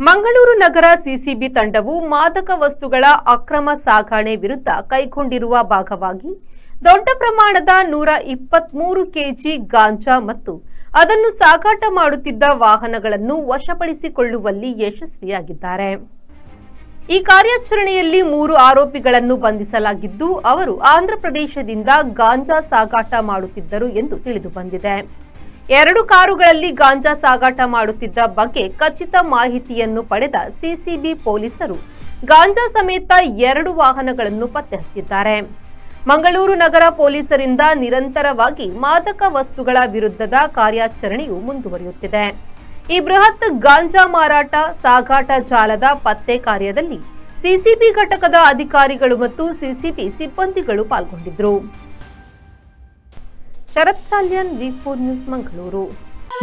ಮಂಗಳೂರು ನಗರ CCB ತಂಡವು ಮಾದಕ ವಸ್ತುಗಳ ಅಕ್ರಮ ಸಾಗಣೆ ವಿರುದ್ಧ ಕೈಗೊಂಡಿರುವ ಭಾಗವಾಗಿ ದೊಡ್ಡ ಪ್ರಮಾಣದ 123 ಕೆಜಿ ಗಾಂಜಾ ಮತ್ತು ಅದನ್ನು ಸಾಗಾಟ ಮಾಡುತ್ತಿದ್ದ ವಾಹನಗಳನ್ನು ವಶಪಡಿಸಿಕೊಳ್ಳುವಲ್ಲಿ ಯಶಸ್ವಿಯಾಗಿದ್ದಾರೆ. ಈ ಕಾರ್ಯಾಚರಣೆಯಲ್ಲಿ 3 ಆರೋಪಿಗಳನ್ನು ಬಂಧಿಸಲಾಗಿದ್ದು, ಅವರು ಆಂಧ್ರಪ್ರದೇಶದಿಂದ ಗಾಂಜಾ ಸಾಗಾಟ ಮಾಡುತ್ತಿದ್ದರು ಎಂದು ತಿಳಿದುಬಂದಿದೆ. 2 ಕಾರುಗಳಲ್ಲಿ ಗಾಂಜಾ ಸಾಗಾಟ ಮಾಡುತ್ತಿದ್ದ ಬಗ್ಗೆ ಖಚಿತ ಮಾಹಿತಿಯನ್ನು ಪಡೆದ ಸಿಸಿಬಿ ಪೊಲೀಸರು ಗಾಂಜಾ ಸಮೇತ 2 ವಾಹನಗಳನ್ನು ಪತ್ತೆ ಹಚ್ಚಿದ್ದಾರೆ. ಮಂಗಳೂರು ನಗರ ಪೊಲೀಸರಿಂದ ನಿರಂತರವಾಗಿ ಮಾದಕ ವಸ್ತುಗಳ ವಿರುದ್ಧದ ಕಾರ್ಯಾಚರಣೆಯು ಮುಂದುವರಿಯುತ್ತಿದೆ. ಈ ಬೃಹತ್ ಗಾಂಜಾ ಮಾರಾಟ ಸಾಗಾಟ ಜಾಲದ ಪತ್ತೆ ಕಾರ್ಯದಲ್ಲಿ ಸಿಸಿಬಿ ಘಟಕದ ಅಧಿಕಾರಿಗಳು ಮತ್ತು ಸಿಸಿಬಿ ಸಿಬ್ಬಂದಿಗಳು ಪಾಲ್ಗೊಂಡಿದ್ದರು. ಶರತ್ Salian, V4 News, Mangaluru.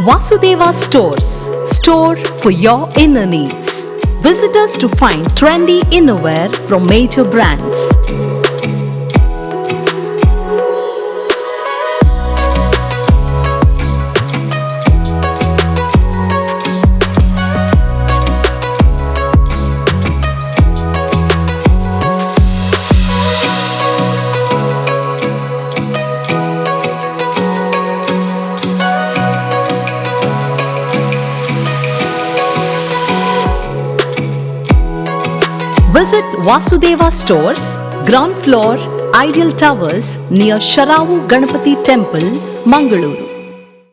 Vasudeva Stores, store for your inner needs. Visit us to find trendy innerwear from major brands. Visit Vasudeva Stores, ground floor, Ideal Towers near Sharavu Ganapati Temple, Mangaluru.